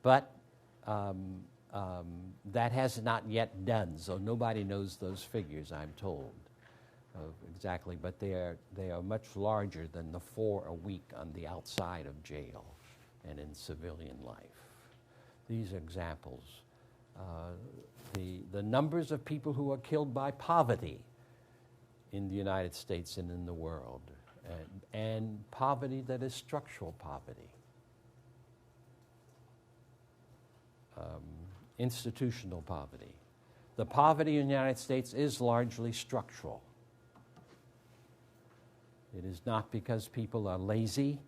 But that has not yet done, so nobody knows those figures, I'm told, exactly. But they are much larger than the 4 a week on the outside of jail and in civilian life. These are examples. The numbers of people who are killed by poverty in the United States and in the world, and poverty that is structural poverty. Institutional poverty. The poverty in the United States is largely structural. It is not because people are lazy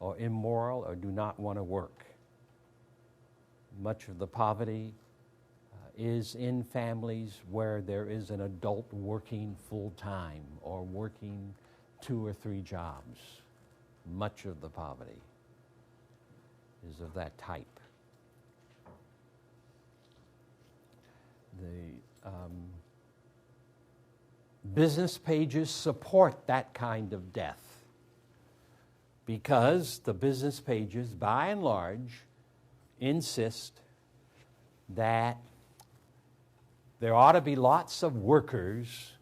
or immoral or do not want to work. Much of the poverty is in families where there is an adult working full-time or working 2 or 3 jobs. Much of the poverty is of that type. The business pages support that kind of death because the business pages, by and large, insist that there ought to be lots of workers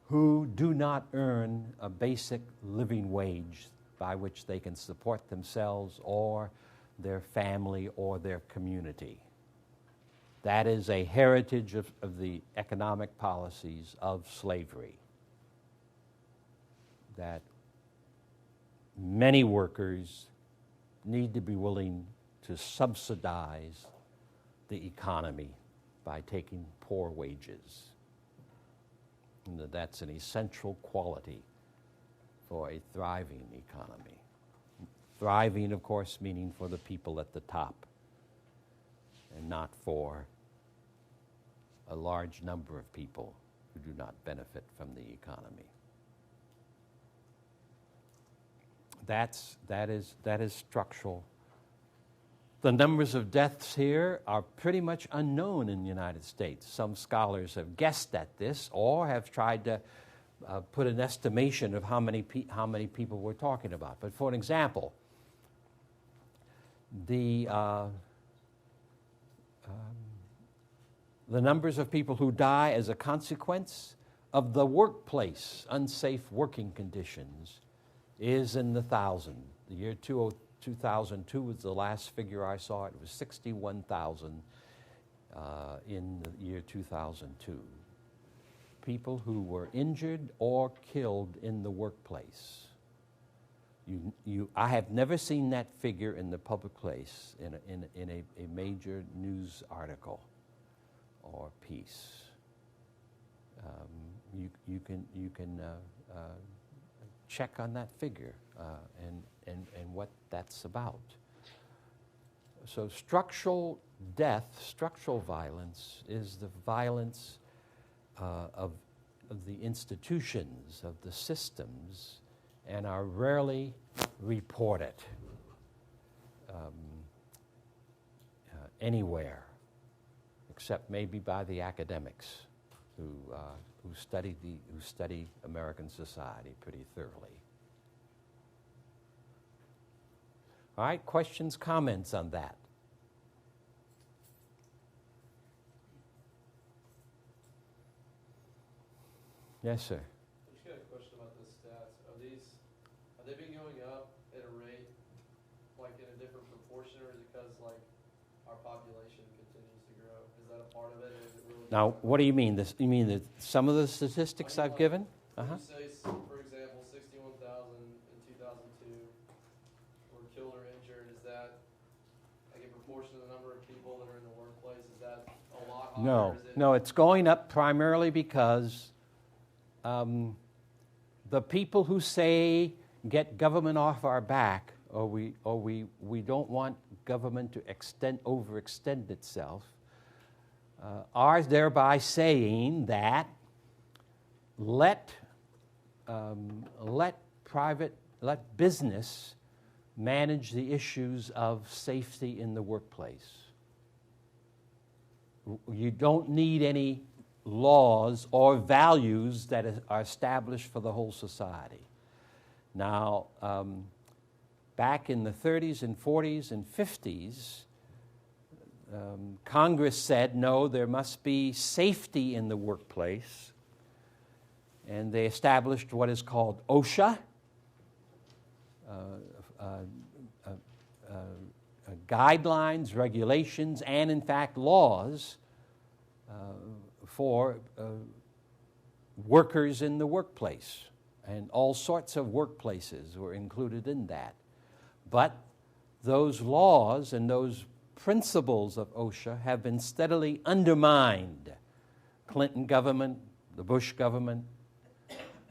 who do not earn a basic living wage by which they can support themselves or their family or their community. That is a heritage of the economic policies of slavery, that many workers need to be willing to subsidize the economy by taking poor wages. And that's an essential quality for a thriving economy. Thriving, of course, meaning for the people at the top and not for a large number of people who do not benefit from the economy. That is structural. The numbers of deaths here are pretty much unknown in the United States. Some scholars have guessed at this or have tried to put an estimation of how many people we're talking about. But for an example, the numbers of people who die as a consequence of the workplace, unsafe working conditions, is in the thousand. The year 2002 was the last figure I saw. It was 61,000 in the year 2002. People who were injured or killed in the workplace. I have never seen that figure in the public place in a major news article or piece. You can check on that figure and what that's about. So structural death, structural violence, is the violence of the institutions, of the systems, and are rarely reported anywhere, except maybe by the academics who study American society pretty thoroughly. All right, questions, comments on that? Yes, sir. I just got a question about the stats. Have they been going up at a rate, like in a different proportion, or is it because like our population continues to grow? Is that a part of it? Or is it really Now, what do you mean? You mean that some of the statistics I've given? You say, for example, 61,000 in 2002 were killed or injured. Is that like a proportion of the number of people that are in the workplace? Is that a lot higher? No, it's going up primarily because the people who say get government off our back, or we don't want government to overextend itself, are thereby saying that let business manage the issues of safety in the workplace. You don't need any laws or values that are established for the whole society. Now, back in the 30s and 40s and 50s, Congress said, no, there must be safety in the workplace. And they established what is called OSHA, guidelines, regulations, and in fact laws for workers in the workplace. And all sorts of workplaces were included in that. But those laws and those principles of OSHA have been steadily undermined. Clinton government, the Bush government.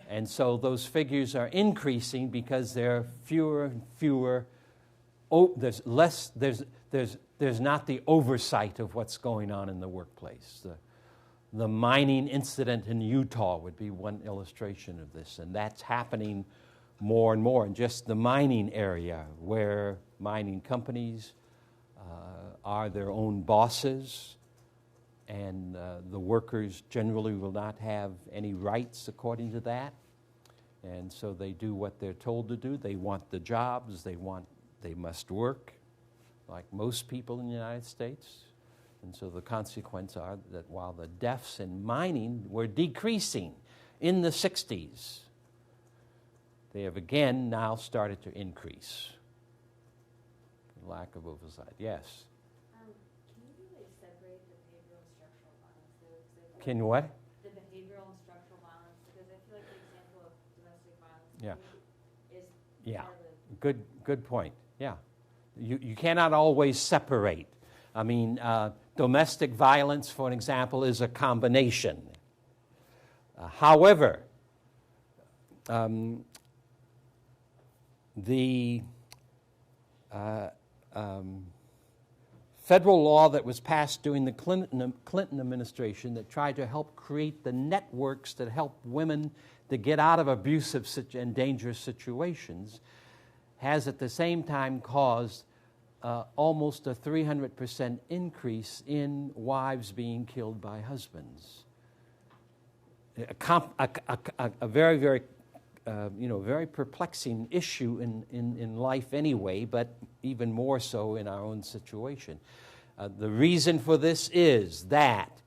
And so those figures are increasing because there are fewer and fewer. There's not the oversight of what's going on in the workplace. The mining incident in Utah would be one illustration of this, and that's happening more and more in just the mining area, where mining companies are their own bosses, and the workers generally will not have any rights according to that. And so they do what they're told to do. They want the jobs. They must work, like most people in the United States. And so the consequence are that while the deaths in mining were decreasing in the 60s, they have again now started to increase. Lack of oversight. Yes? Can you really separate the behavioral and structural violence? Can what? The behavioral and structural violence, because I feel like the example of domestic violence is part of the... Good point. Yeah. You cannot always separate. I mean, domestic violence, for an example, is a combination. However, the federal law that was passed during the Clinton administration that tried to help create the networks that help women to get out of abusive and dangerous situations has at the same time caused almost a 300% increase in wives being killed by husbands. A very, very, very perplexing issue in life anyway, but even more so in our own situation. The reason for this is that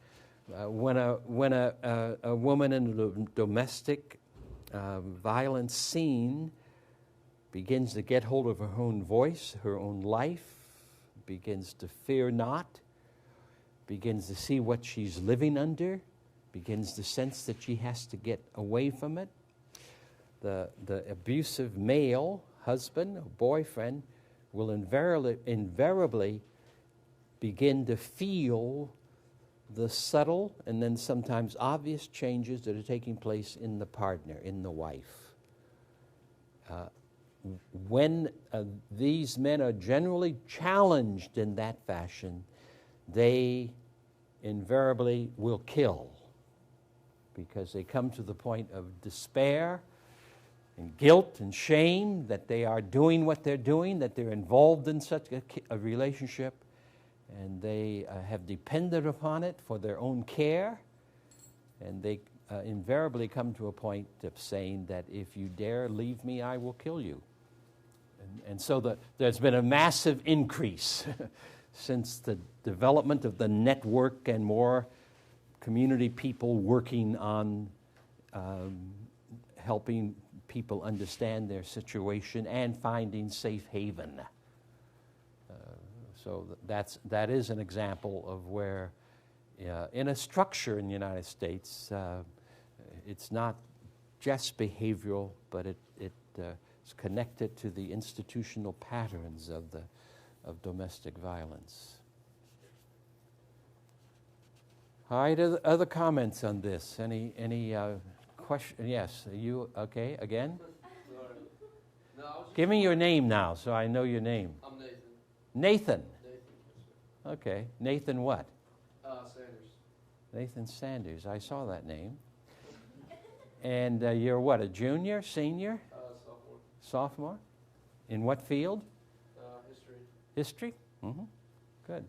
when a woman in a domestic violence scene begins to get hold of her own voice, her own life, begins to fear not, begins to see what she's living under, begins to sense that she has to get away from it, the abusive male, husband or boyfriend, will invariably begin to feel the subtle and then sometimes obvious changes that are taking place in the partner, in the wife. When these men are generally challenged in that fashion, they invariably will kill, because they come to the point of despair and guilt and shame that they are doing what they're doing, that they're involved in such a relationship, and they have depended upon it for their own care, and they invariably come to a point of saying that if you dare leave me, I will kill you. And so there's been a massive increase since the development of the network and more community people working on helping people understand their situation and finding safe haven. So that is an example of where, in a structure in the United States, it's not just behavioral, but it's connected to the institutional patterns of domestic violence. All right, other comments on this? Any question? Yes, are you okay again? Sorry. No, I was just Give me your name now so I know your name. I'm Nathan. Nathan. Nathan, yes, sir. Okay, Nathan what? Sanders. Nathan Sanders, I saw that name. And you're what, a junior, senior? Sophomore. Sophomore? In what field? History. History? Mm-hmm. Good.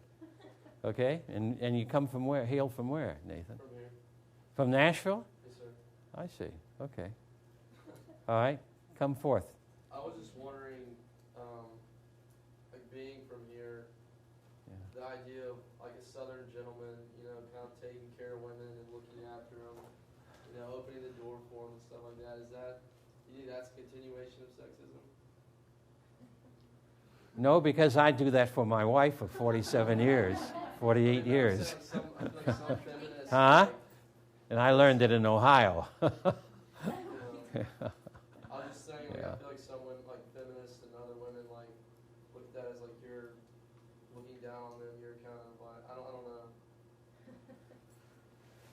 Okay, and you come from where? Hail from where, Nathan? From here. From Nashville? Yes, sir. I see. Okay. All right, come forth. I was just wondering, idea of like a Southern gentleman, kind of taking care of women and looking after them, opening the door for them and stuff like that. You think that's a continuation of sexism? No, because I do that for my wife for 47 years, 48 years. I feel like some feminists, Huh? And I learned it in Ohio. I was just saying, Yeah. I feel like someone like feminists and other women look at that as like you're looking down on them. You're kind of like I don't know.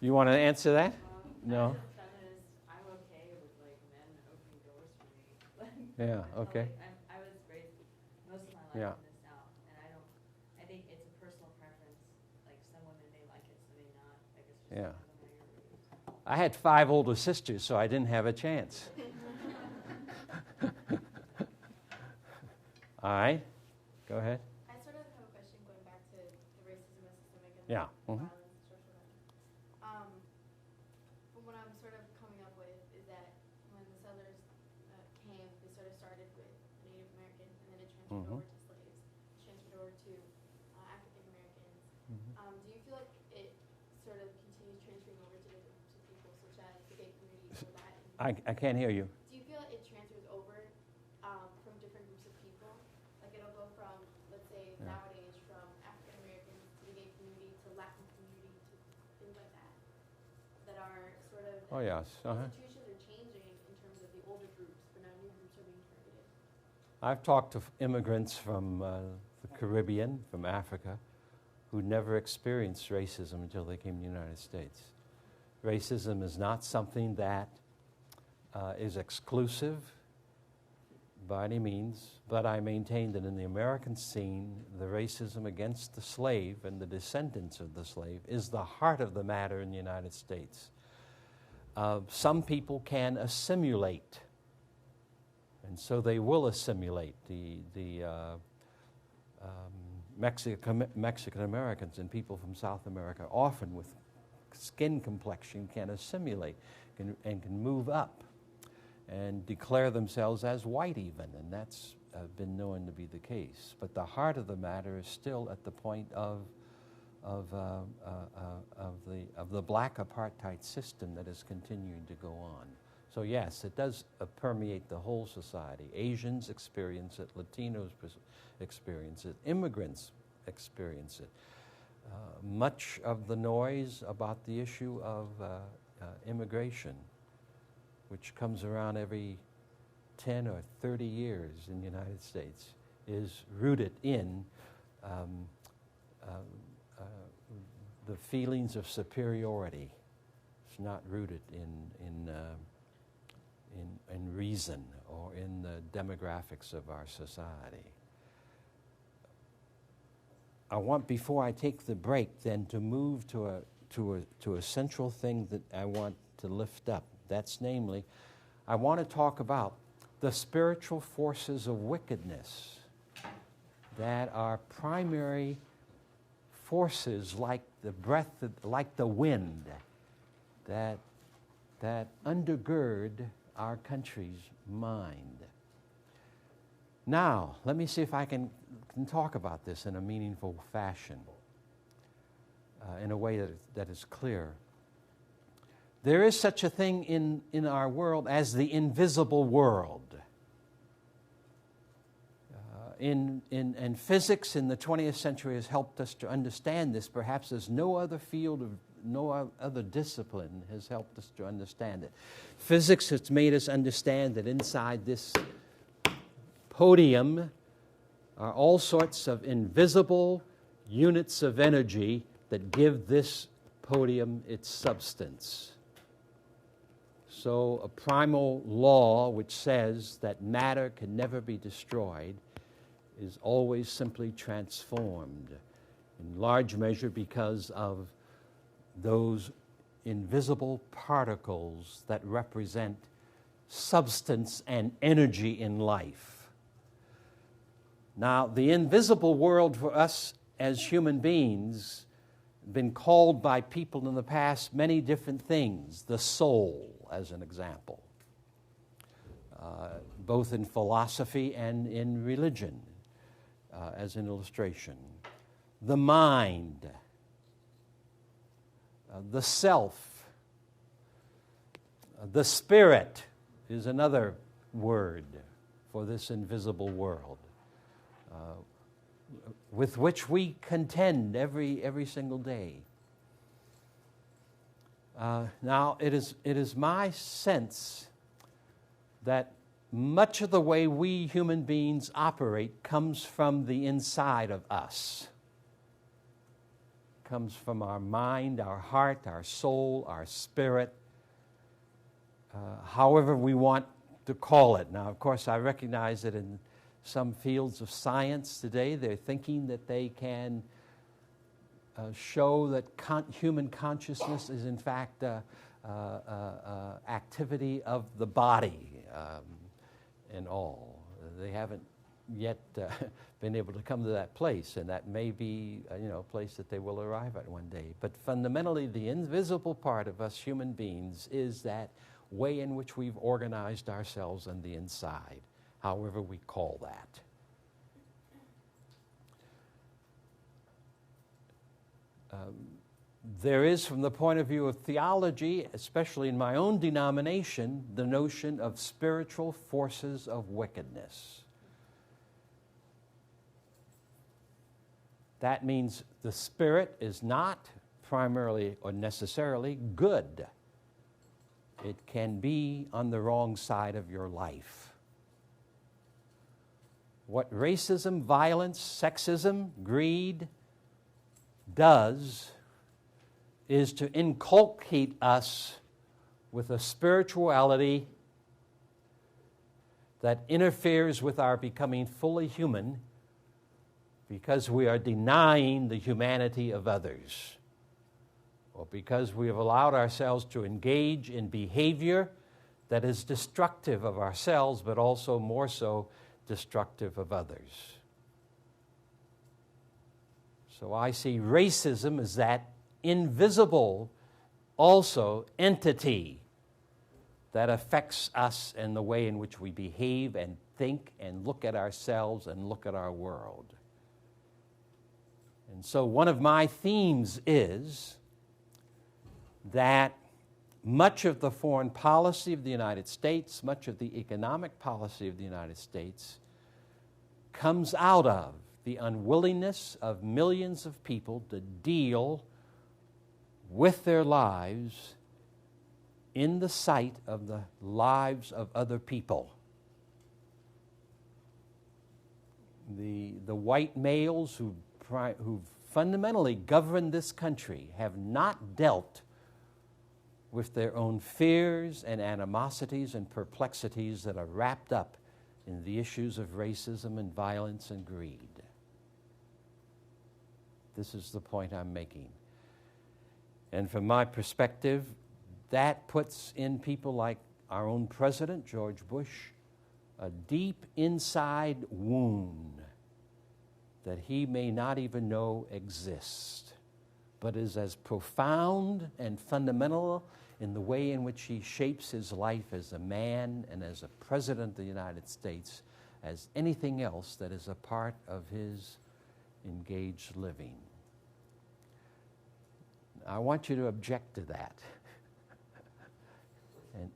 You want to answer that? No? As a feminist, I'm okay with men opening doors for me. Yeah, okay. I was raised most of my life Yeah. in the South, and I think it's a personal preference. Like some women may like it, some may not. I guess just Yeah. depends on how you're raised. I had 5 older sisters, so I didn't have a chance. All right. Go ahead. I sort of have a question going back to the racism and systemic and Yeah. violence, structural violence. From what I'm sort of coming up with is that when the settlers came, they sort of started with Native American, and then it transferred over to slaves, transferred over to African Americans. Do you feel like it sort of continues transferring over to different groups of people, such as the gay community or that? I can't hear you. Do you feel like it transfers over from different groups of people? Like it'll go from, let's say, Yeah. nowadays, from African Americans to the gay community to Latin community to things like that, that are sort of Oh, yes. Uh-huh. institutions are changing in terms of the older groups, but now new groups are being targeted. I've talked to immigrants from the Caribbean, from Africa, who never experienced racism until they came to the United States. Racism is not something that is exclusive by any means, but I maintain that in the American scene, the racism against the slave and the descendants of the slave is the heart of the matter in the United States. Some people can assimilate, and so they will assimilate. The Mexican Americans and people from South America, often with skin complexion, can assimilate and can move up and declare themselves as white even, and that's been known to be the case. But the heart of the matter is still at the point of the black apartheid system that is continuing to go on. So yes, it does permeate the whole society. Asians experience it, Latinos experience it, immigrants experience it. Much of the noise about the issue of immigration, which comes around every 10 or 30 years in the United States, is rooted in the feelings of superiority. It's not rooted in reason or in the demographics of our society. I want, before I take the break, then to move to a central thing that I want to lift up. That's namely, I want to talk about the spiritual forces of wickedness that are primary forces like the breath, like the wind, that undergird our country's mind. Now, let me see if I can talk about this in a meaningful fashion, in a way that is clear. There is such a thing in our world as the invisible world. And physics in the 20th century has helped us to understand this. Perhaps there's no other field of, no other discipline has helped us to understand it. Physics has made us understand that inside this podium are all sorts of invisible units of energy that give this podium its substance. So a primal law which says that matter can never be destroyed is always simply transformed, in large measure because of those invisible particles that represent substance and energy in life. Now, the invisible world for us as human beings been called by people in the past many different things. The soul, as an example, both in philosophy and in religion, as an illustration. the mind, the self, the spirit is another word for this invisible world, with which we contend every single day. Now, it is my sense that much of the way we human beings operate comes from the inside of us. Comes from our mind, our heart, our soul, our spirit, however we want to call it. Now, of course, I recognize that in some fields of science today, they're thinking that they can show that human consciousness is in fact activity of the body and all. They haven't yet been able to come to that place, and that may be a place that they will arrive at one day. But fundamentally, the invisible part of us human beings is that way in which we've organized ourselves on the inside, however we call that. There is, from the point of view of theology, especially in my own denomination, the notion of spiritual forces of wickedness. That means the spirit is not primarily or necessarily good. It can be on the wrong side of your life. What racism, violence, sexism, greed does is to inculcate us with a spirituality that interferes with our becoming fully human, because we are denying the humanity of others, or because we have allowed ourselves to engage in behavior that is destructive of ourselves, but also more so destructive of others. So I see racism as that invisible also entity that affects us and the way in which we behave and think and look at ourselves and look at our world. And so one of my themes is that much of the foreign policy of the United States, much of the economic policy of the United States comes out of the unwillingness of millions of people to deal with their lives in the sight of the lives of other people. The white males who fundamentally govern this country have not dealt with their own fears and animosities and perplexities that are wrapped up in the issues of racism and violence and greed. This is the point I'm making. And from my perspective, that puts in people like our own president, George Bush, a deep inside wound that he may not even know exists, but is as profound and fundamental in the way in which he shapes his life as a man and as a president of the United States as anything else that is a part of his engaged living. I want you to object to that.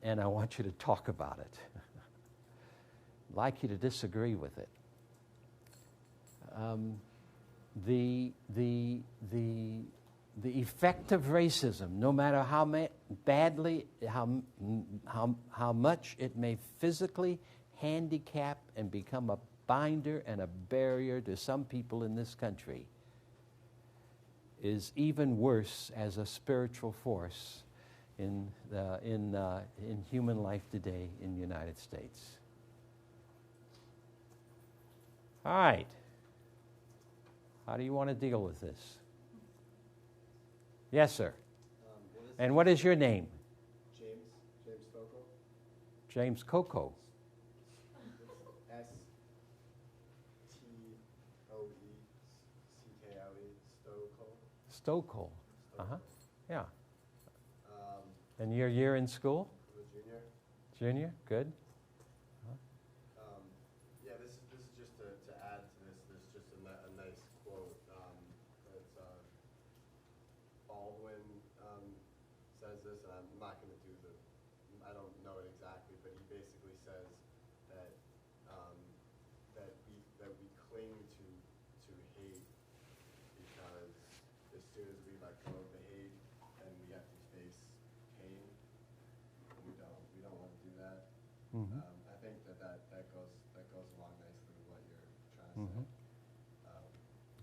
And I want you to talk about it. I'd like you to disagree with it. The effect of racism, no matter how badly, how much it may physically handicap and become a binder and a barrier to some people in this country, is even worse as a spiritual force in human life today in the United States. All right. How do you want to deal with this? Yes, sir. And what is your name? James Coco. James Coco. Stokel. Stokel. Yeah. And your year in school? I'm a junior. Junior? Good. Yeah, this is just to add to this. This is just a nice quote. this, and I'm not going to do the, I don't know it exactly, but he basically says that that we cling to hate because as soon as we let go of the hate, then we have to face pain. We don't want to do that. Mm-hmm. I think that goes along nicely with what you're trying to say.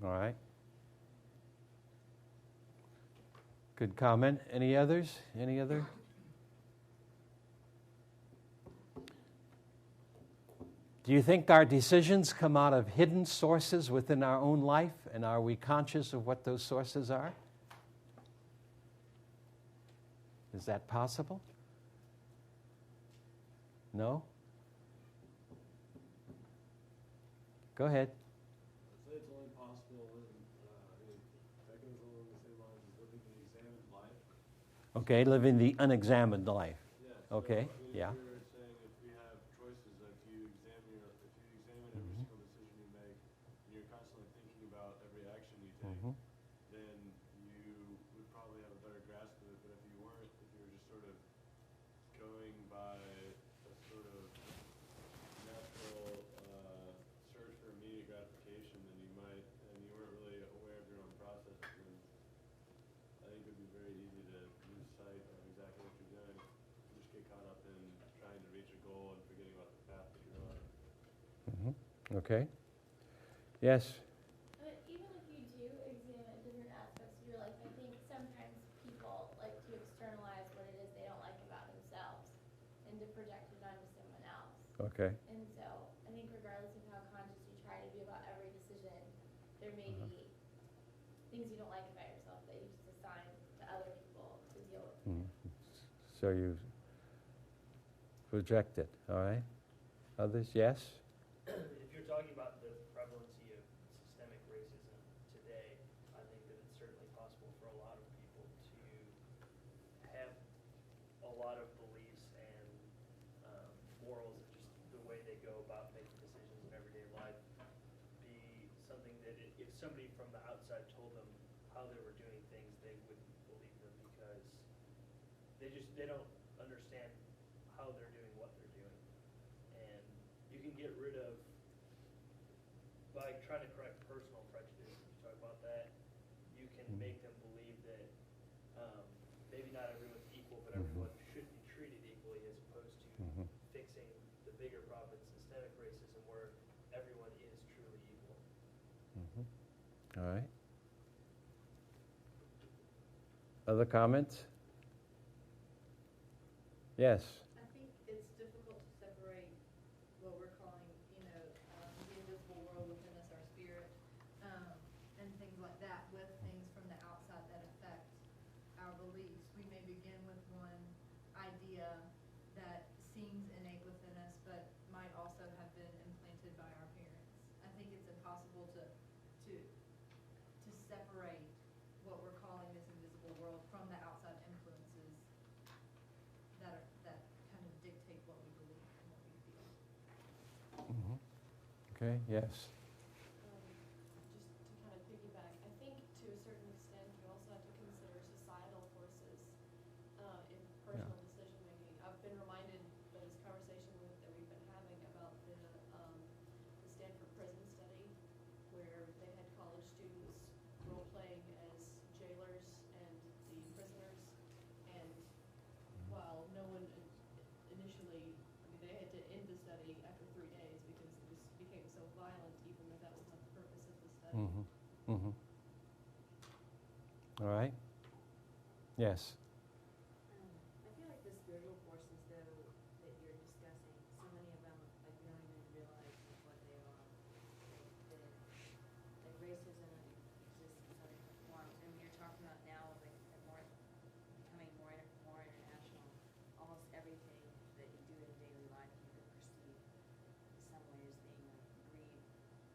All right. Good comment. Any others? Any other? Do you think our decisions come out of hidden sources within our own life, and are we conscious of what those sources are? Is that possible? No? Go ahead. I'd say it's only possible when, that goes along the same lines as living the examined life. Okay, living the unexamined life. Yeah. Okay, So, yeah. If you're saying if we have choices, if you examine every single decision you make, and you're constantly thinking about every action you take, Mm-hmm. then you would probably have a better grasp of it. But if you weren't, if you were just sort of going by a sort of natural search for immediate gratification, then you weren't really aware of your own processes. And I think it would be very easy to lose sight of exactly what you're doing. You just get caught up in trying to reach a goal and forgetting about the path that you're on. Mm-hmm. Okay. Yes. But even if you do examine different aspects of your life, I think sometimes people like to externalize what it is they don't like about themselves and to project it onto someone else. Okay. And so I think regardless of how conscious you try to be about every decision, there may be things you don't like about yourself that you just assign to other people to deal with. Mm. So you project it, all right? Others, yes? If you're talking about the prevalency of systemic racism today, I think that it's certainly possible for a lot of people to have a lot of beliefs and morals and just the way they go about making decisions in everyday life be something that if somebody from the outside told them how they were doing things, they wouldn't believe them because they don't understand how they're doing what they're doing. And you can get rid of, by trying to correct personal prejudice, if you talk about that, you can make them believe that maybe not everyone's equal, but everyone should be treated equally, as opposed to fixing the bigger problem, systemic racism, where everyone is truly equal. All right. Other comments? Yes. I think it's difficult to separate what we're calling, the invisible world within us, our spirit, and things like that, with things from the outside that affect our beliefs. We may begin with one idea that seems innate within us, but might also have been implanted by our parents. I think it's impossible to separate what we're calling this invisible world from the outside influences that kind of dictate what we believe and what we feel. Okay, yes. Just to kind of piggyback, I think to a certain extent you also have to consider societal forces in personal decision making. I've been reminded by this conversation that we've been having about the Stanford prison study, where they had college students role playing as jailers and the prisoners, and while no one initially, they had to end the study after 3 days because it became so violent, even though that was not the purpose of the study. All right. Yes. I feel like the spiritual forces, though, that you're discussing, so many of them, like, we don't even realize what they are. Like racism exists in so different forms. And you're talking about now, like, becoming more international. Almost everything that you do in daily life, you can perceive in some way as being like greed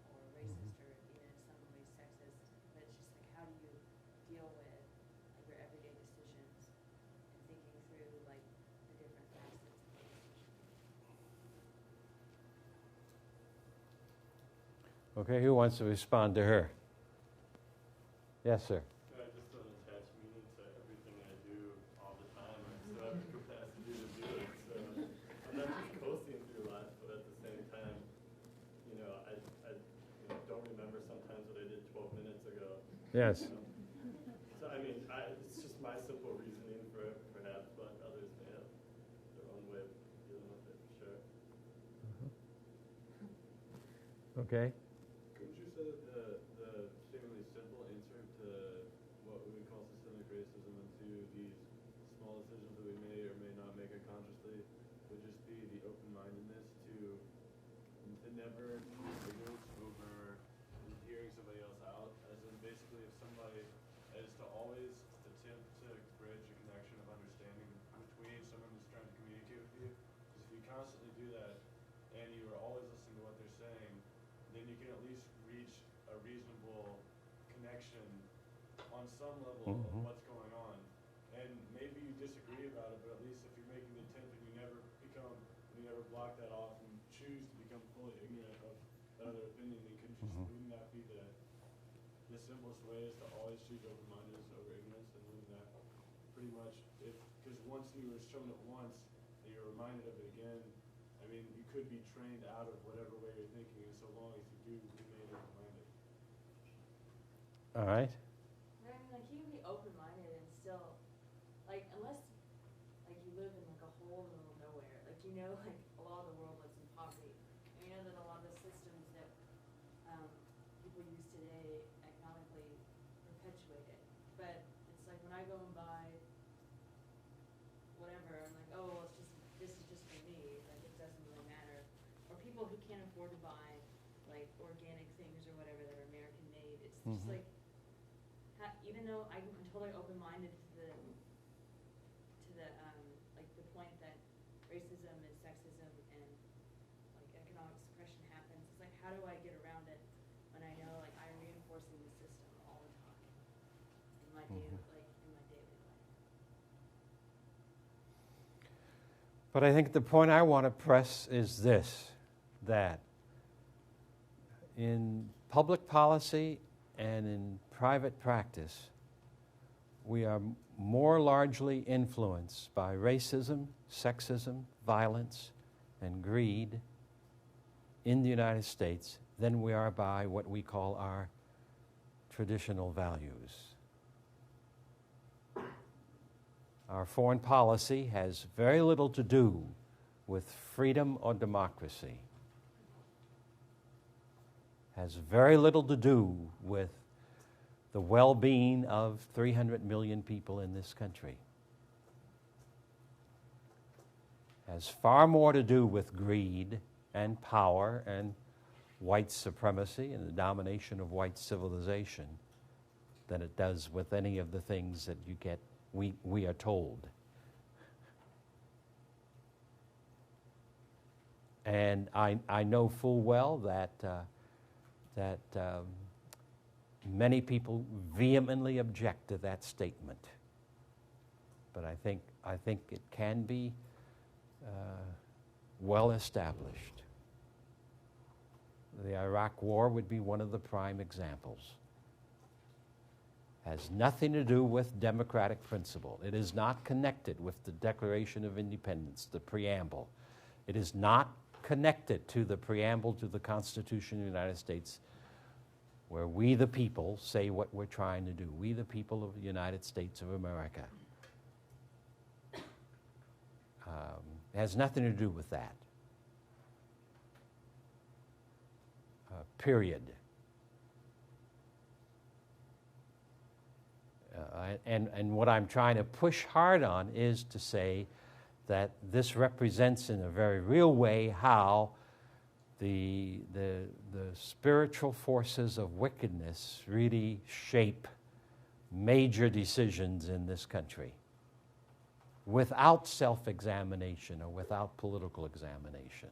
or racist or even in some ways sexist. But it's just like, how do you deal with like your everyday decisions and thinking through like the different facets of the decision? Okay, who wants to respond to her? Yes, sir. I just don't attach meaning to everything I do all the time. I Yes. So I mean, it's just my simple reasoning for it, perhaps, but others may have their own way of dealing with it, for sure. Okay. Would you say that the seemingly simple answer to what we would call systemic racism and to these small decisions that we may or may not make unconsciously would just be the open-mindedness to never choose ignorance over hearing somebody else out? As in, basically, if somebody is to always attempt to bridge a connection of understanding between someone who's trying to communicate with you, because if you constantly do that and you are always listening to what they're saying, then you can at least reach a reasonable connection on some level of what's going on. And maybe you disagree about it, but at least if you're making the attempt and you never block that off and choose to become fully ignorant of that other opinion, then wouldn't that be the simplest way is to always choose open-mindedness over ignorance? And wouldn't that pretty much, because once you were shown it once and you're reminded of it again, I mean, you could be trained out of whatever way you're thinking, and so long as you do remain open-minded. All right. I mean, like, you can be open-minded and still, like, unless, like, you live in, like, a hole in the middle of nowhere. Like, you know, like, a lot of the world lives in poverty. And you know that a lot of the systems that people use today economically perpetuate it. But it's like when I go and buy whatever, I'm like, oh, well, this is just for me. Like, it doesn't really matter. Or people who can't afford to buy, like, organic things or whatever that are American-made. It's just like, even though I'm totally open-minded to the like the point that racism and sexism and like economic suppression happens, it's like, how do I get around it when I know, like, I'm reinforcing the system all the time in my daily life. But I think the point I want to press is this, that in public policy and in private practice, we are more largely influenced by racism, sexism, violence, and greed in the United States than we are by what we call our traditional values. Our foreign policy has very little to do with freedom or democracy, has very little to do with the well-being of 300 million people in this country. Has far more to do with greed and power and white supremacy and the domination of white civilization than it does with any of the things that you get, we are told. And I know full well that many people vehemently object to that statement, but I think it can be well established. The Iraq War would be one of the prime examples. Has nothing to do with democratic principle. It is not connected with the Declaration of Independence, the preamble. It is not connected to the preamble to the Constitution of the United States, where we the people say what we're trying to do. We the people of the United States of America. It has nothing to do with that. Period. And what I'm trying to push hard on is to say that this represents in a very real way how the spiritual forces of wickedness really shape major decisions in this country without self-examination or without political examination,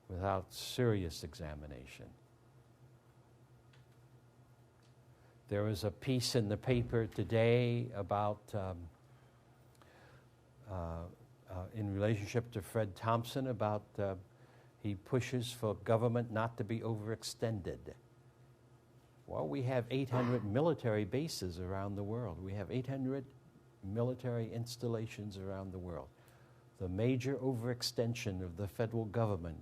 without serious examination. There was a piece in the paper today about, in relationship to Fred Thompson, about he pushes for government not to be overextended. Well, we have 800 military bases around the world. We have 800 military installations around the world. The major overextension of the federal government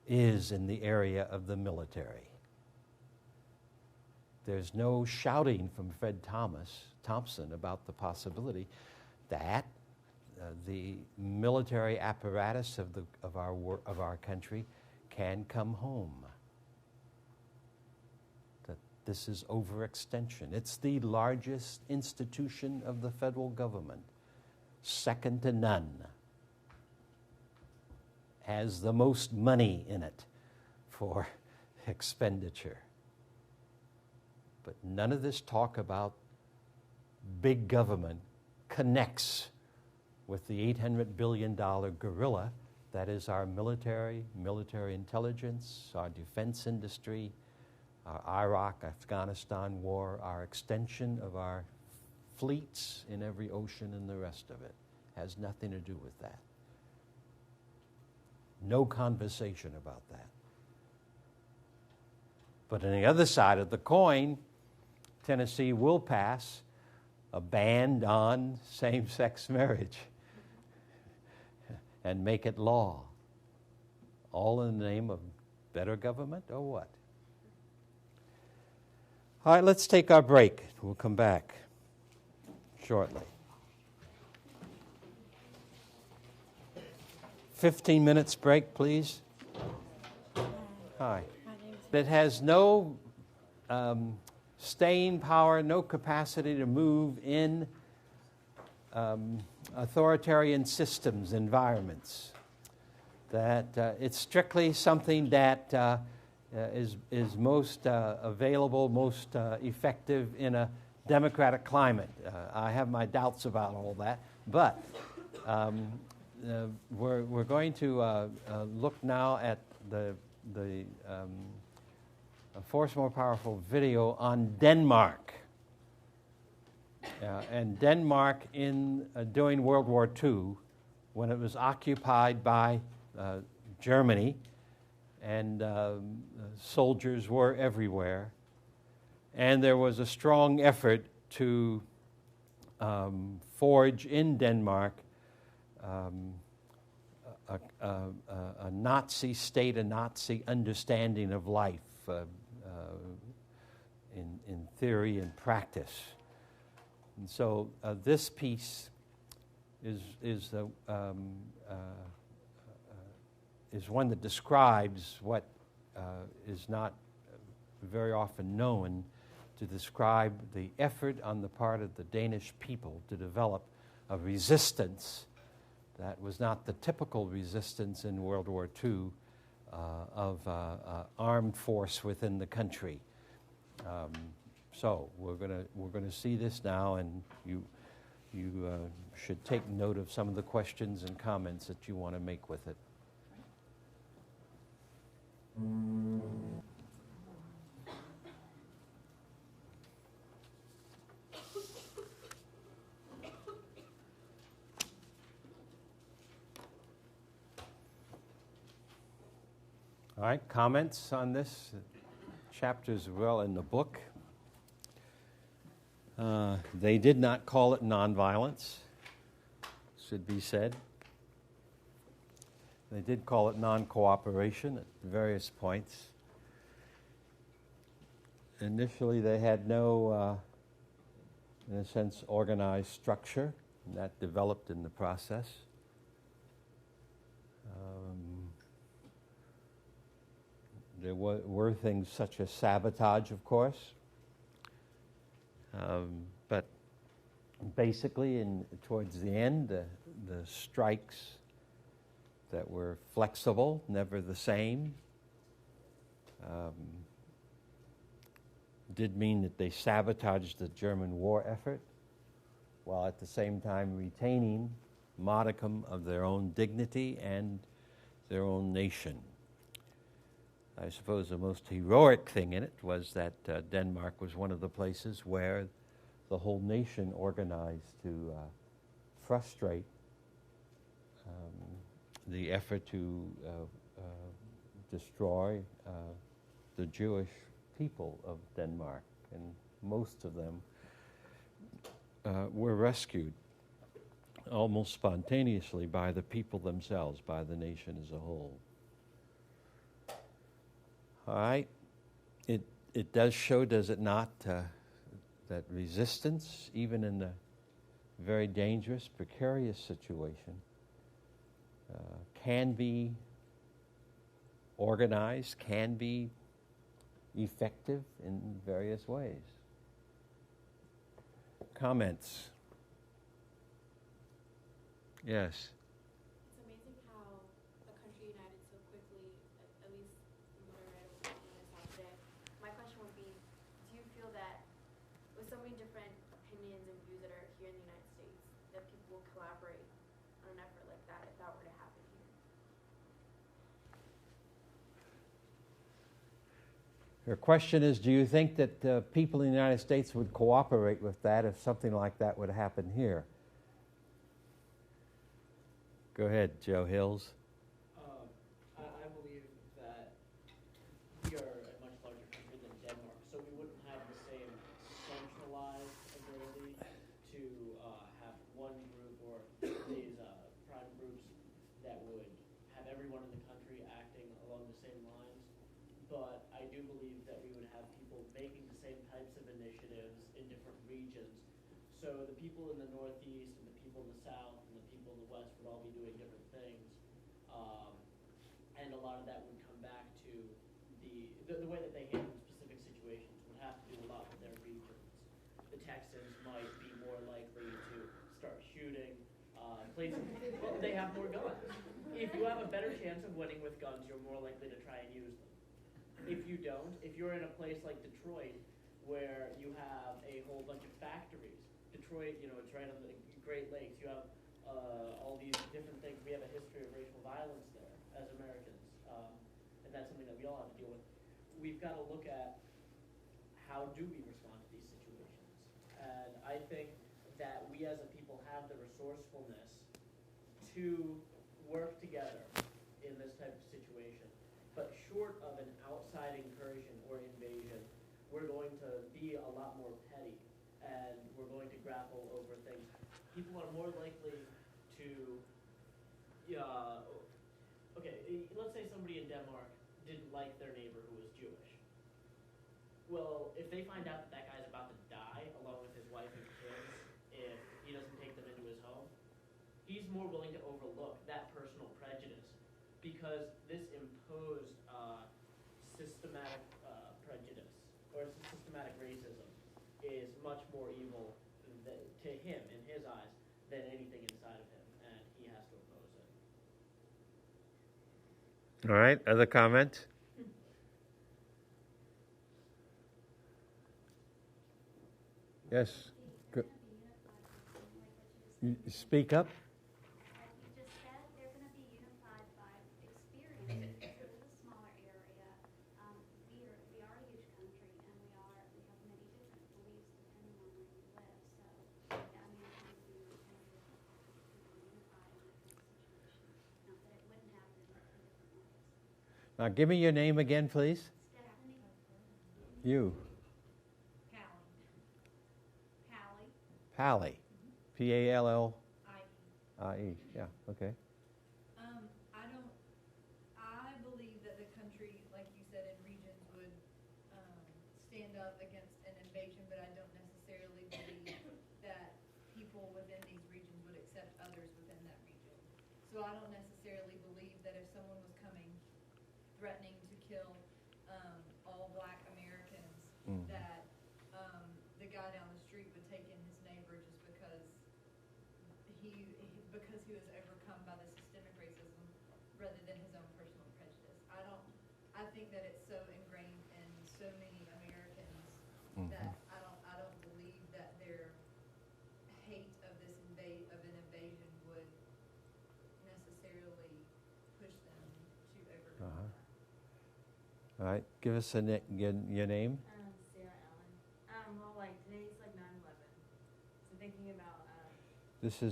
is in the area of the military. There's no shouting from Fred Thompson about the possibility that the military apparatus of our country can come home. That this is overextension. It's the largest institution of the federal government, second to none. Has the most money in it for expenditure. But none of this talk about big government connects with the $800 billion gorilla that is our military intelligence, our defense industry, our Iraq, Afghanistan war, our extension of our fleets in every ocean and the rest of it. Has nothing to do with that. No conversation about that. But on the other side of the coin, Tennessee will pass a ban on same-sex marriage and make it law. All in the name of better government or what? All right, let's take our break. We'll come back shortly. 15 minutes break, please. Hi. It has no staying power, no capacity to move in authoritarian systems, environments. That it's strictly something that is most available, most effective in a democratic climate. I have my doubts about all that, but we're going to look now at the a Force More Powerful video on Denmark. And Denmark during World War II, when it was occupied by Germany, and soldiers were everywhere, and there was a strong effort to forge in Denmark a Nazi state, a Nazi understanding of life in theory and practice. And so this piece is one that describes what is not very often known, to describe the effort on the part of the Danish people to develop a resistance that was not the typical resistance in World War II of armed force within the country. So we're gonna see this now, and you should take note of some of the questions and comments that you want to make with it. All right, comments on this? Chapters well in the book. They did not call it nonviolence, should be said. They did call it non-cooperation at various points. Initially, they had no, in a sense, organized structure, and that developed in the process. There were things such as sabotage, of course. But basically, towards the end, the strikes that were flexible, never the same, did mean that they sabotaged the German war effort, while at the same time retaining modicum of their own dignity and their own nation. I suppose the most heroic thing in it was that Denmark was one of the places where the whole nation organized to frustrate the effort to destroy the Jewish people of Denmark, and most of them were rescued almost spontaneously by the people themselves, by the nation as a whole. All right. It does show, does it not, that resistance, even in the very dangerous, precarious situation, can be organized, can be effective in various ways. Comments? Yes. It's amazing how a country united so quickly, at least from what I read or what I saw today. My question would be, do you feel that with so many different opinions and views that are here in the United States, that people will collaborate on an effort like that if that were to happen here? Your question is, do you think that people in the United States would cooperate with that if something like that would happen here? Go ahead, Joe Hills. I believe that we are a much larger country than Denmark, so we wouldn't have the same centralized ability to have one group or these prime groups that would have everyone in the country acting along the same lines. But I do believe that we would have people making the same types of initiatives in different regions. So the people in the Northeast and the people in the South and the people in the West would all be doing different things. And a lot of that would come back to the way that they handle specific situations would have to do a lot with their regions. The Texans might be more likely to start shooting places. Well, they have more guns. If you have a better chance of winning with guns, you're more likely to try and use them. If you don't, if you're in a place like Detroit where you have a whole bunch of factories, Detroit, it's right on the Great Lakes. You have all these different things. We have a history of racial violence there as Americans, and that's something that we all have to deal with. We've got to look at how do we respond to these situations. And I think that we as a people have the resourcefulness to work together in this type of situation. But short of an outside incursion or invasion, we're going to be a lot more petty, and we're going to grapple over things. People are more likely to, let's say somebody in Denmark didn't like their neighbor who was Jewish. Well, if they find out that that guy's about to die along with his wife and kids if he doesn't take them into his home, he's more willing to overlook that personal prejudice because this imposed systematic prejudice or systematic racism is much more evil to him in his eyes than anything inside of him, and he has to oppose it. All right, other comments? Yes. Go. You speak up. Like you just said, they're going to be unified by experience. Because it is a smaller area. We are a huge country, and we have many different beliefs depending on where you live. So, yeah, I mean, it would be kind of difficult to keep people unified in that kind of situation. Not that it wouldn't happen in different ways. Now, give me your name again, please. Stephanie? You. Pally. P-A-L-L-I-E. Yeah, okay. I believe that the country, like you said, in regions would stand up against an invasion, but I don't necessarily believe that people within these regions would accept others within that region. So I don't necessarily believe that if someone was coming threatening to kill all Black Americans, that the guy down the street would take in his neighbor just because he was overcome by the systemic racism rather than his own personal prejudice. I think that it's so ingrained in so many Americans that I don't believe that their hate of an invasion would necessarily push them to overcome that. All right, give us your name. Sarah Ellen. Well, like today's like 9/11. So thinking about This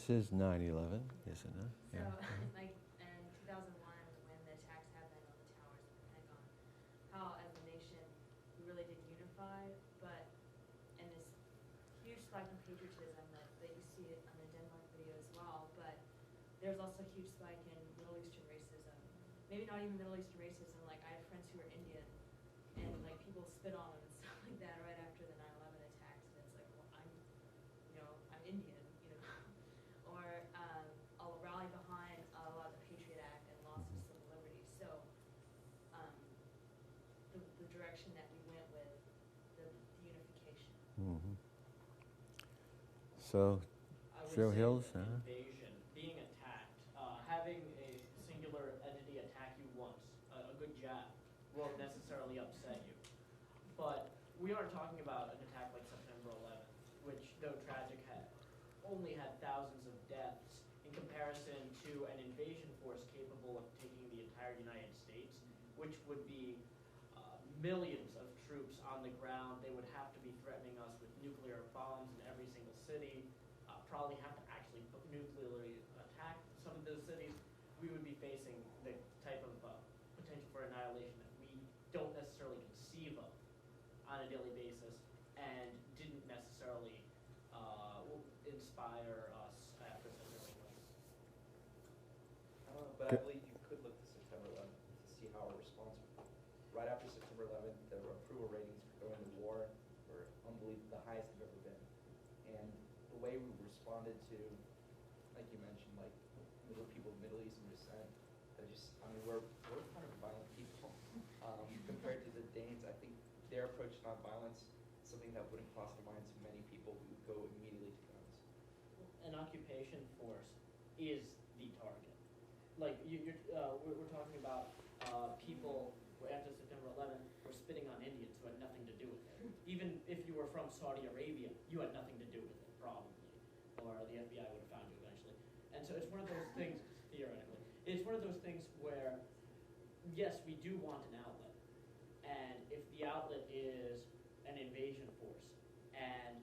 is 9/11, isn't it? so Yeah. like in 2001 when the attacks happened on the towers of the Pentagon, how as a nation we really did unify, but in this huge spike in patriotism that you see it on the Denmark video as well, but there's also a huge spike in Middle Eastern racism. Maybe not even Middle Eastern racism, like I have friends who are Indian spit on them and stuff like that right after the 9/11 attacks, and it's like, well, I'm Indian, or I'll rally behind a lot of the Patriot Act and loss of civil liberties. So the direction that we went with, the unification. Mm-hmm. So, I would Joe say Hills, that invasion, being attacked, having a singular entity attack you once, a good jab, won't necessarily upset you. But we aren't talking about an attack like September 11th, which, though tragic, only had thousands of deaths in comparison to an invasion force capable of taking the entire United States, which would be millions of troops on the ground. They would have to be threatening us with nuclear bombs in every single city, probably have to actually nuclearly attack some of those cities. We would be facing the type of potential for annihilation that we don't necessarily conceive of on a daily basis, and didn't necessarily inspire us after September 11th. I don't know, but I believe you could look to September 11th to see how our response. Right after September 11th, the approval ratings for going to war were unbelievable, the highest they've ever been. And the way we responded to, like you mentioned, like people of Middle Eastern descent, we're kind of violent people. Compared to the Danes, I think their approach to nonviolence is something that wouldn't cross the minds of many people who would go immediately to guns. An occupation force is the target. Like we're talking about people who after September 11th were spitting on Indians who had nothing to do with it. Even if you were from Saudi Arabia, you had nothing to do with it, probably, or the FBI would have found you eventually. And so it's one of those things, theoretically, it's one of those things where, yes, we do want an outlet, and if the outlet is an invasion force, and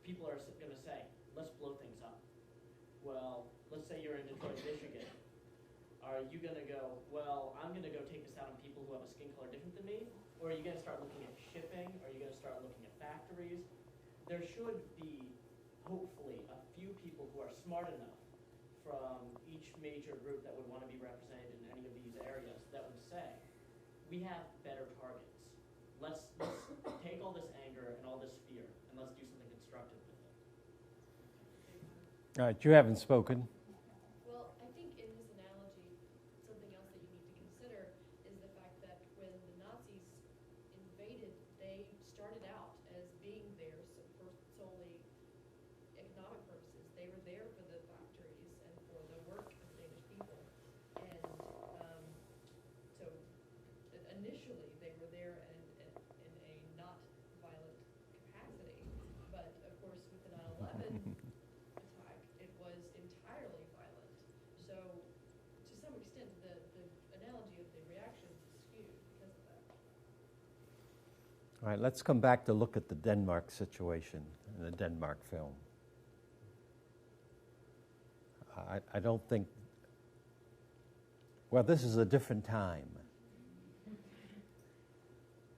people are going to say, let's blow things up. Well, let's say you're in Detroit, Michigan. Are you going to go, well, I'm going to go take this out on people who have a skin color different than me? Or are you going to start looking at shipping? Are you going to start looking at factories? There should be, hopefully, a few people who are smart enough from each major group that would want to be represented in any of these areas that would say, we have better targets. Let's take all this anger and all this fear, and let's do something constructive with it. all right, you haven't spoken. Well, I think in this analogy, something else that you need to consider is the fact that when the Nazis invaded, they started out as being there for solely economic purposes. They were there for the factories and for the work of Danish people. And so initially they were there in a not violent capacity. But of course with the 9/11 attack, it was entirely violent. So to some extent the analogy of the reaction is skewed because of that. All right, let's come back to look at the Denmark situation in the Denmark film. I don't think, well, this is a different time.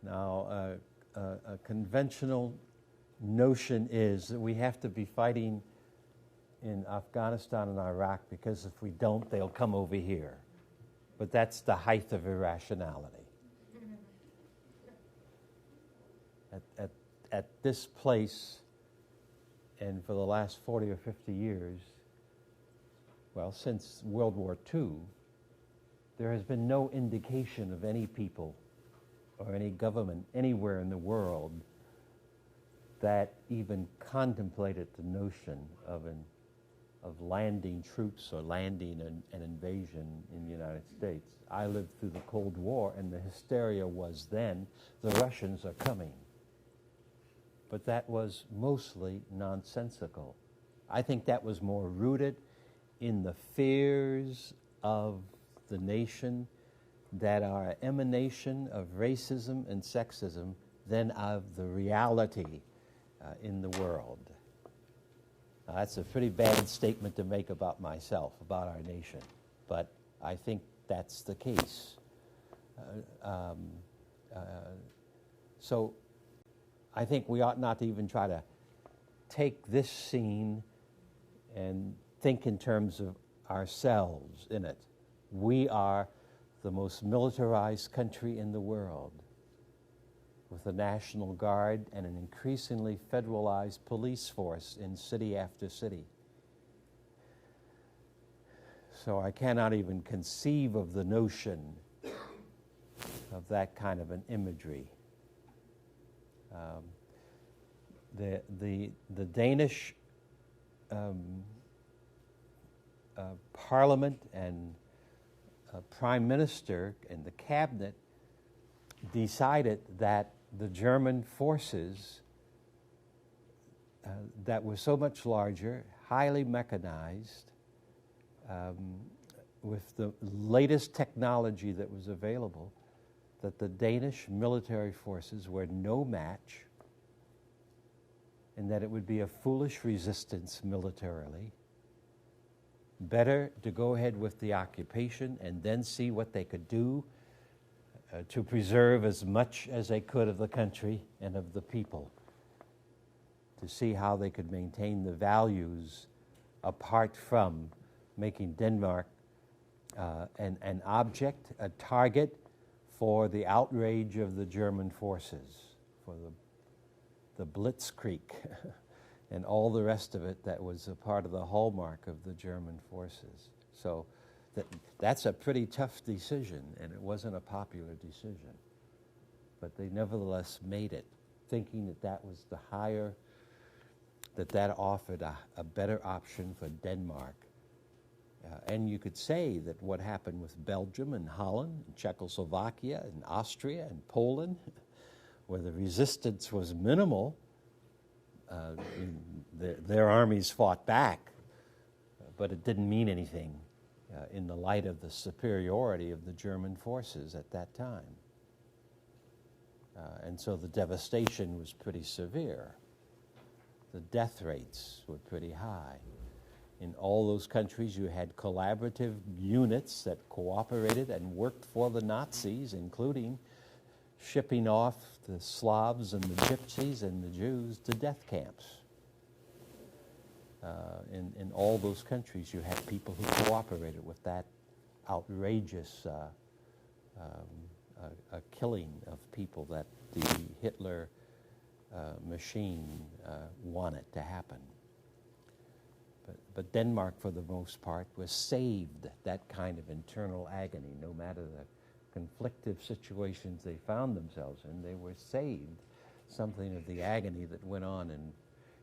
Now, a conventional notion is that we have to be fighting in Afghanistan and Iraq because if we don't, they'll come over here. But that's the height of irrationality. At this place, and for the last 40 or 50 years, well, since World War II, there has been no indication of any people or any government anywhere in the world that even contemplated the notion of landing troops or landing an invasion in the United States. I lived through the Cold War, and the hysteria was then, the Russians are coming. But that was mostly nonsensical. I think that was more rooted in the fears of the nation that are an emanation of racism and sexism than of the reality in the world. That's a pretty bad statement to make about myself, about our nation, but I think that's the case. So I think we ought not to even try to take this scene and think in terms of ourselves in it. We are the most militarized country in the world, with a National Guard and an increasingly federalized police force in city after city. So I cannot even conceive of the notion of that kind of an imagery. The Danish Parliament and Prime Minister and the cabinet decided that the German forces that were so much larger, highly mechanized, with the latest technology that was available, that the Danish military forces were no match, and that it would be a foolish resistance militarily. Better to go ahead with the occupation and then see what they could do to preserve as much as they could of the country and of the people, to see how they could maintain the values apart from making Denmark an object, a target for the outrage of the German forces, for the Blitzkrieg and all the rest of it that was a part of the hallmark of the German forces. So that's a pretty tough decision, and it wasn't a popular decision. But they nevertheless made it, thinking that that was the higher, that offered a better option for Denmark. And you could say that what happened with Belgium and Holland and Czechoslovakia and Austria and Poland, where the resistance was minimal, their armies fought back, but it didn't mean anything in the light of the superiority of the German forces at that time. And so the devastation was pretty severe. The death rates were pretty high. In all those countries, you had collaborative units that cooperated and worked for the Nazis, including shipping off the Slavs and the Gypsies and the Jews to death camps. In all those countries, you had people who cooperated with that outrageous killing of people that the Hitler machine wanted to happen. But Denmark, for the most part, was saved that kind of internal agony. No matter the conflictive situations they found themselves in, they were saved something of the agony that went on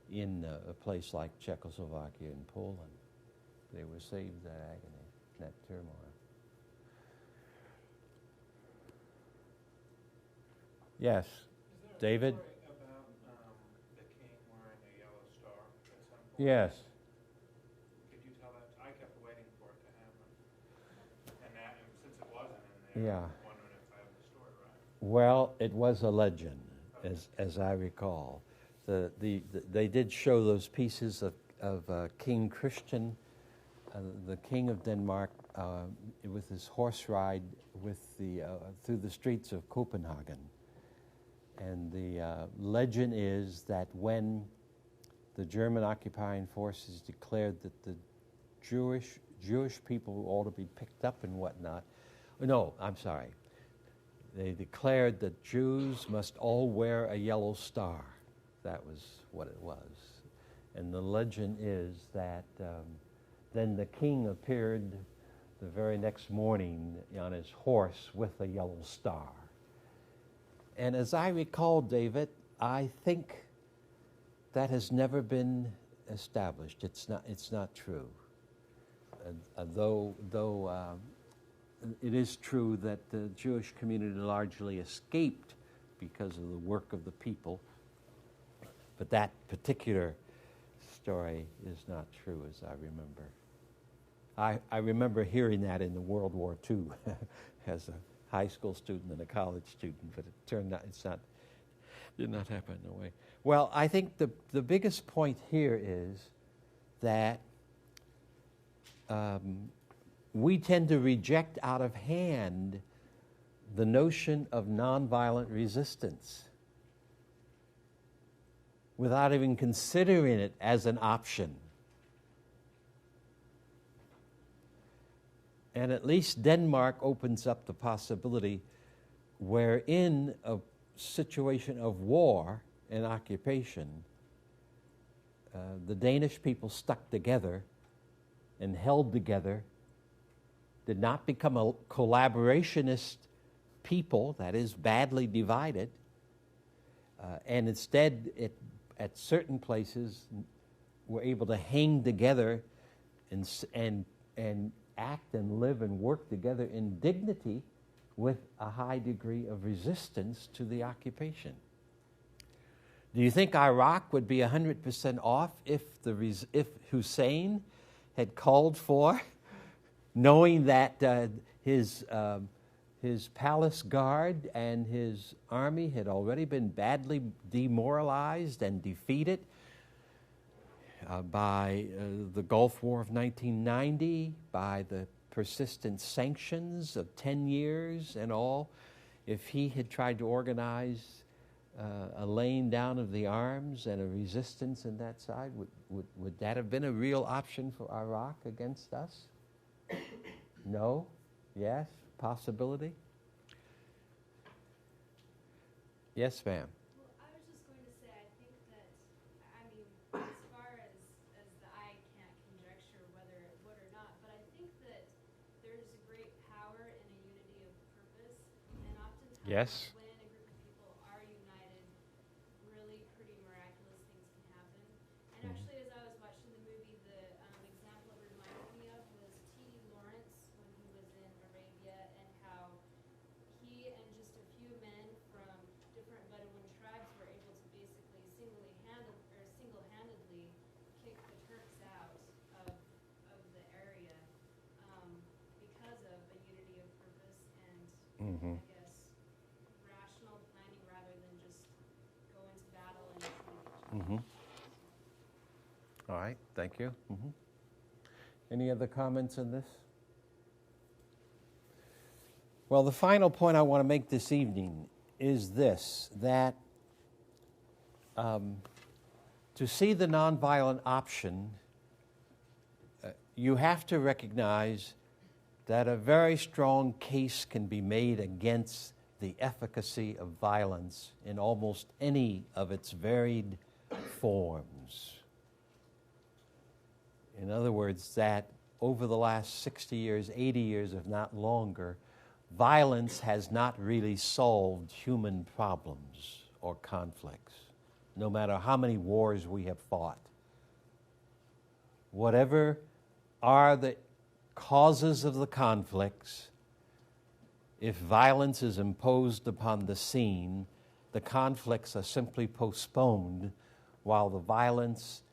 in a place like Czechoslovakia and Poland. They were saved that agony, that turmoil. Yes, David? About the king wearing a yellow star at some point. Yes. Could you tell that? I kept waiting for it to happen. And since it wasn't in there, Yeah. I'm wondering if I have the story right. Well, it was a legend, as I recall. They did show those pieces of King Christian, the King of Denmark, with his horse ride through the streets of Copenhagen. And the legend is that when the German occupying forces declared that the Jewish people ought to be picked up and whatnot, no, I'm sorry. They declared that Jews must all wear a yellow star. That was what it was. And the legend is that then the king appeared the very next morning on his horse with a yellow star. And as I recall, David, I think that has never been established. It's not true. Though it is true that the Jewish community largely escaped because of the work of the people, but that particular story is not true, as I remember. I remember hearing that in the World War II as a high school student and a college student, but it turned out did not happen in a way. Well, I think the biggest point here is that we tend to reject out of hand the notion of nonviolent resistance without even considering it as an option. And at least Denmark opens up the possibility wherein situation of war and occupation, the Danish people stuck together and held together, did not become a collaborationist people, that is, badly divided, and instead, at certain places, were able to hang together and act and live and work together in dignity with a high degree of resistance to the occupation. Do you think Iraq would be 100% off if Hussein had called for, knowing that his palace guard and his army had already been badly demoralized and defeated by the Gulf War of 1990, by the persistent sanctions of 10 years and all? If he had tried to organize a laying down of the arms and a resistance in that side, would that have been a real option for Iraq against us? No? Yes? Possibility? Yes, ma'am. Well, I was just going to say, I think that, I mean, as far as the eye can't conjecture whether it would or not, but I think that there's a great power in a unity of purpose, and oftentimes Yes. when a group of people are united, really pretty miraculous things can happen. And actually, as I was watching the movie, the example it reminded me of was T.D. Lawrence when he was in Arabia, and how he and just a few men from different Bedouin tribes were able to basically single-handedly kick the Turks out of the area because of a unity of purpose and I guess rational planning rather than just go into battle and shoot each other. All right, thank you. Any other comments on this? Well, the final point I want to make this evening is this, that to see the nonviolent option, you have to recognize that a very strong case can be made against the efficacy of violence in almost any of its varied forms. In other words, that over the last 60 years, 80 years, if not longer, violence has not really solved human problems or conflicts, no matter how many wars we have fought. Whatever are the causes of the conflicts, if violence is imposed upon the scene, the conflicts are simply postponed while the violence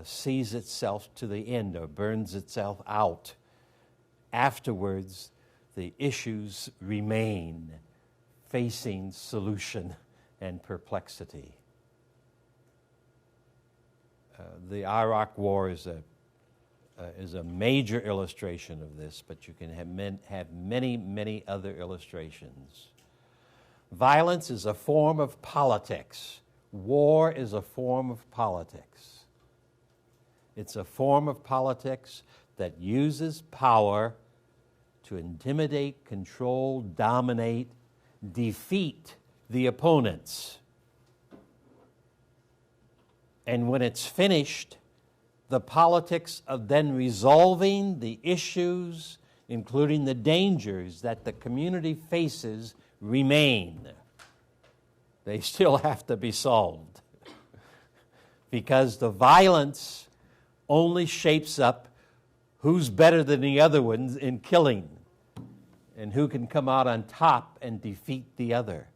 sees itself to the end or burns itself out. Afterwards, the issues remain facing solution and perplexity. The Iraq War is a major illustration of this, but you can have many, many other illustrations. Violence is a form of politics. War is a form of politics. It's a form of politics that uses power to intimidate, control, dominate, defeat the opponents. And when it's finished, the politics of then resolving the issues, including the dangers that the community faces, remain. They still have to be solved. Because the violence only shapes up who's better than the other ones in killing and who can come out on top and defeat the other.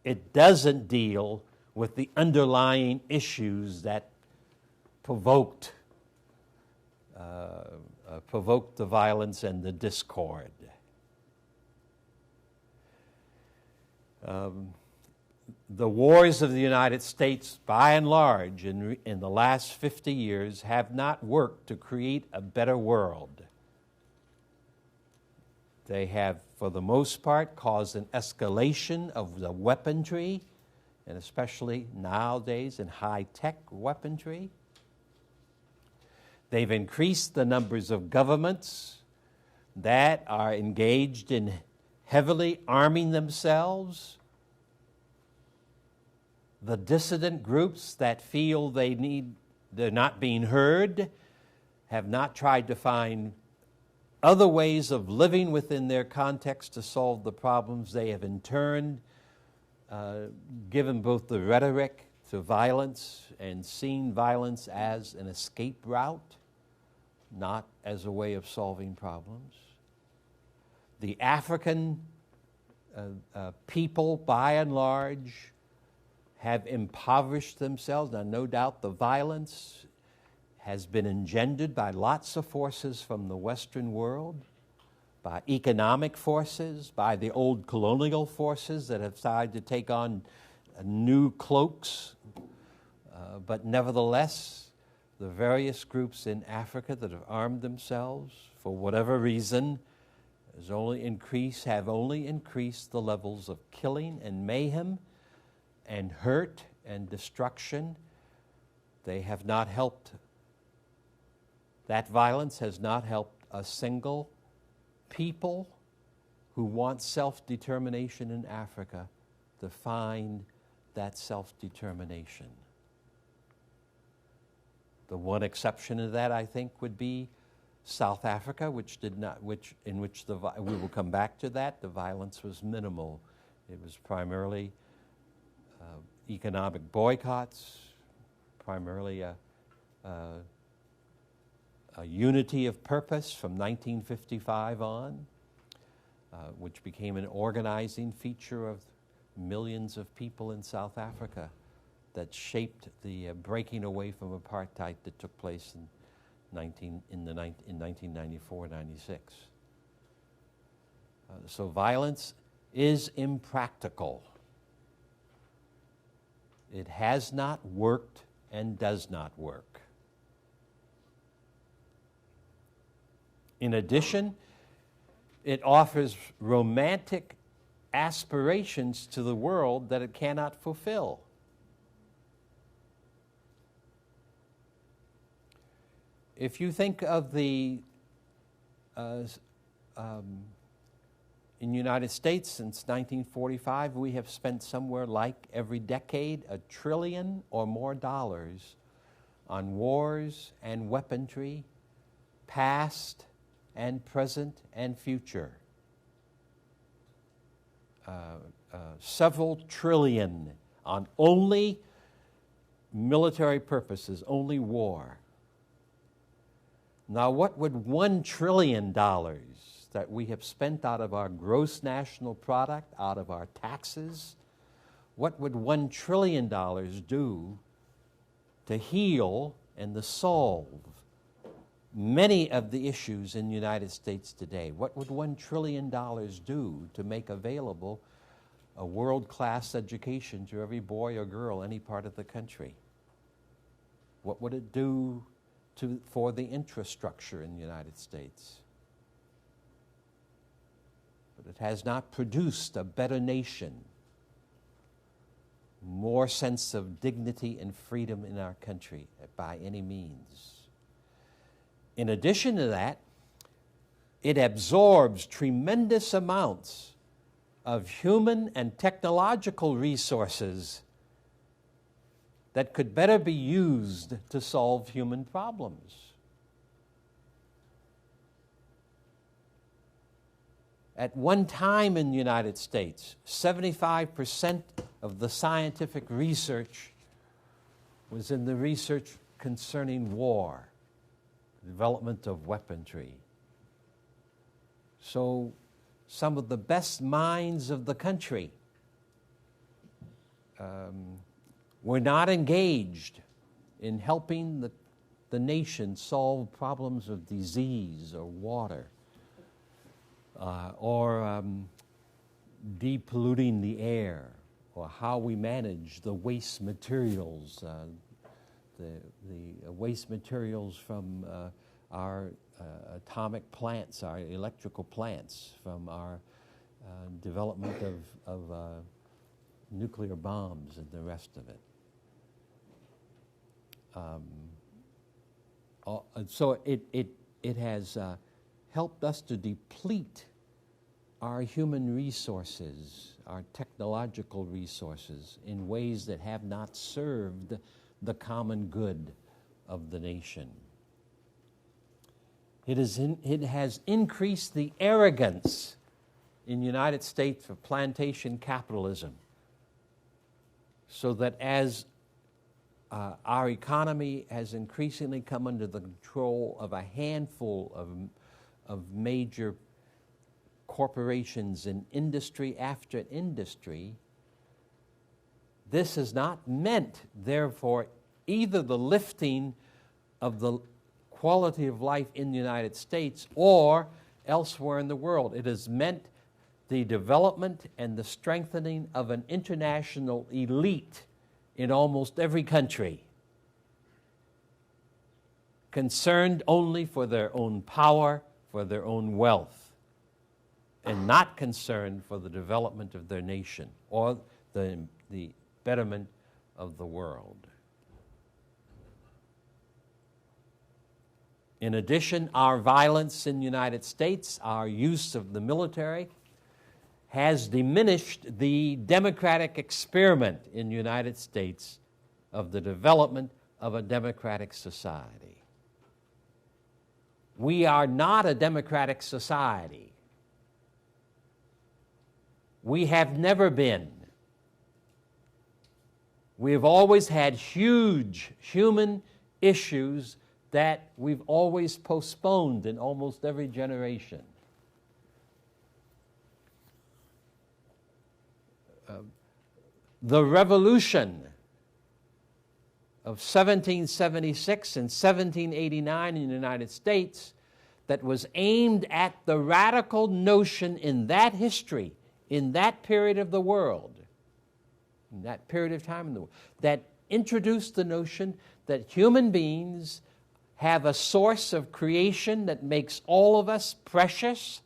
It doesn't deal with the underlying issues that provoked the violence and the discord. The wars of the United States, by and large, in the last 50 years, have not worked to create a better world. They have, for the most part, caused an escalation of the weaponry, and especially nowadays in high-tech weaponry. They've increased the numbers of governments that are engaged in heavily arming themselves The dissident groups that feel they're not being heard have not tried to find other ways of living within their context to solve the problems. They have in turn given both the rhetoric to violence and seen violence as an escape route, not as a way of solving problems. The African people, by and large, have impoverished themselves. Now, no doubt the violence has been engendered by lots of forces from the Western world, by economic forces, by the old colonial forces that have decided to take on new cloaks. But nevertheless, the various groups in Africa that have armed themselves, for whatever reason, have only increased the levels of killing and mayhem and hurt and destruction. They have not helped. That violence has not helped a single people who want self-determination in Africa to find that self-determination. The one exception to that, I think, would be South Africa, in which we will come back to that. The violence was minimal. It was primarily economic boycotts, primarily a unity of purpose from 1955 on, which became an organizing feature of millions of people in South Africa that shaped the breaking away from apartheid that took place in 1994-96. So violence is impractical. It has not worked and does not work. In addition, it offers romantic aspirations to the world that it cannot fulfill. If you think of in the United States since 1945, we have spent somewhere like every decade $1 trillion or more on wars and weaponry, past and present and future. Several trillion on only military purposes, only war. Now, what would $1 trillion that we have spent out of our gross national product, out of our taxes, what would $1 trillion do to heal and to solve many of the issues in the United States today? What would $1 trillion do to make available a world-class education to every boy or girl, any part of the country? What would it do for the infrastructure in the United States? But it has not produced a better nation, more sense of dignity and freedom in our country by any means. In addition to that, it absorbs tremendous amounts of human and technological resources that could better be used to solve human problems. At one time in the United States, 75% of the scientific research was in the research concerning war, development of weaponry. So some of the best minds of the country were not engaged in helping the nation solve problems of disease or water or depolluting the air, or how we manage the waste materials, the waste materials from our atomic plants, our electrical plants, from our development of nuclear bombs and the rest of it. So it has helped us to deplete our human resources, our technological resources, in ways that have not served the common good of the nation. It has increased the arrogance in the United States of plantation capitalism, so that as our economy has increasingly come under the control of a handful of major corporations in industry after industry, this has not meant, therefore, either the lifting of the quality of life in the United States or elsewhere in the world. It has meant the development and the strengthening of an international elite in almost every country, concerned only for their own power, for their own wealth, and not concerned for the development of their nation or the betterment of the world. In addition, our violence in the United States, our use of the military, has diminished the democratic experiment in the United States of the development of a democratic society. We are not a democratic society. We have never been. We have always had huge human issues that we've always postponed in almost every generation. The revolution of 1776 and 1789 in the United States that was aimed at the radical notion in that history, in that period of the world, in that period of time in the world, that introduced the notion that human beings have a source of creation that makes all of us precious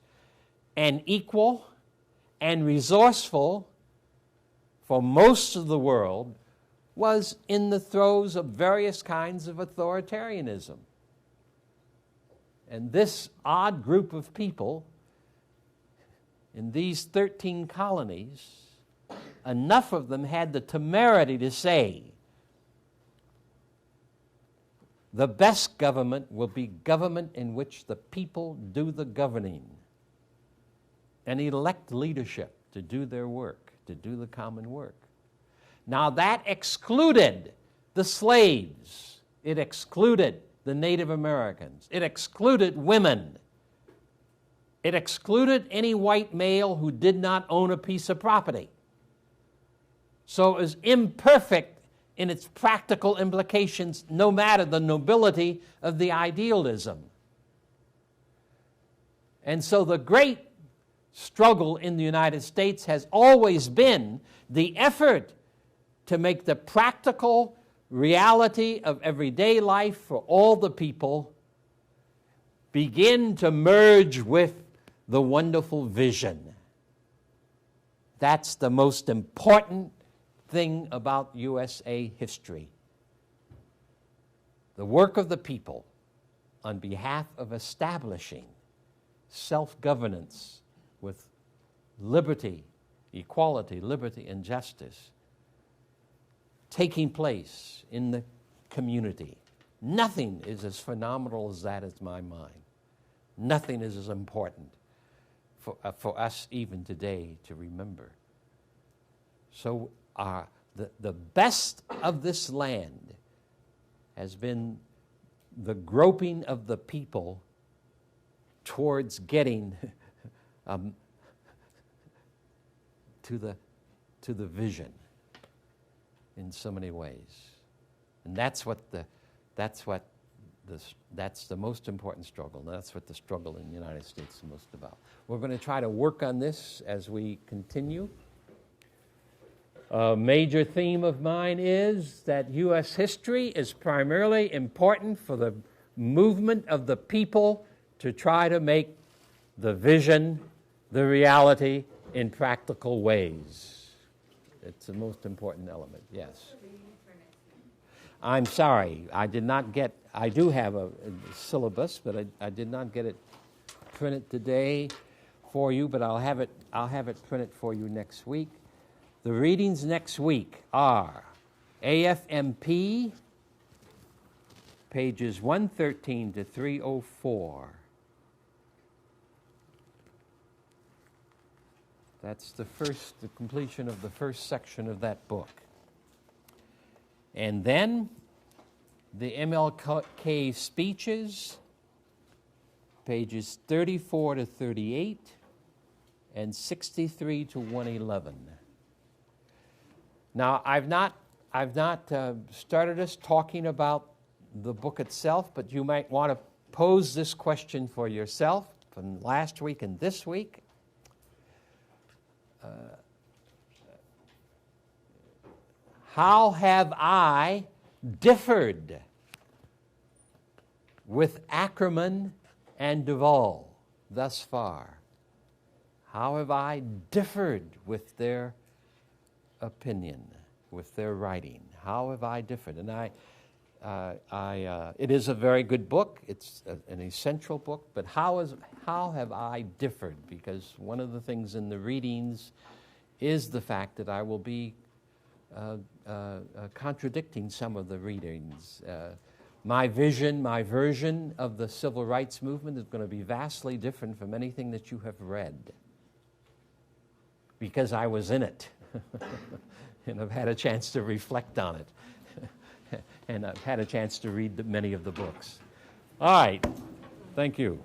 and equal and resourceful for most of the world, was in the throes of various kinds of authoritarianism. And this odd group of people in these 13 colonies, enough of them had the temerity to say, the best government will be government in which the people do the governing and elect leadership to do their work, to do the common work. Now that excluded the slaves. It excluded the Native Americans. It excluded women. It excluded any white male who did not own a piece of property. So it was imperfect in its practical implications, no matter the nobility of the idealism. And so the great struggle in the United States has always been the effort to make the practical reality of everyday life for all the people begin to merge with the wonderful vision. That's the most important thing about USA history. The work of the people on behalf of establishing self-governance with liberty, equality, liberty, and justice taking place in the community. Nothing is as phenomenal as that in my mind. Nothing is as important for us even today to remember. So the best of this land has been the groping of the people towards getting to the vision in so many ways, and that's the most important struggle. And that's what the struggle in the United States is most about. We're going to try to work on this as we continue. A major theme of mine is that U.S. history is primarily important for the movement of the people to try to make the vision the reality in practical ways. It's the most important element, yes. I'm sorry, I do have a syllabus, but I did not get it printed today for you, but I'll have it printed for you next week. The readings next week are AFMP, pages 113 to 304. That's the completion of the first section of that book. And then the MLK speeches, pages 34 to 38 and 63 to 111. Now, I've not started us talking about the book itself, but you might want to pose this question for yourself from last week and this week. How have I differed with Ackerman and Duvall thus far? How have I differed with their opinion, with their writing? How have I differed? And it is a very good book. It's an essential book. But how have I differed? Because one of the things in the readings is the fact that I will be contradicting some of the readings. My version of the civil rights movement is going to be vastly different from anything that you have read, because I was in it, and I've had a chance to reflect on it, and I've had a chance to read many of the books. All right, thank you.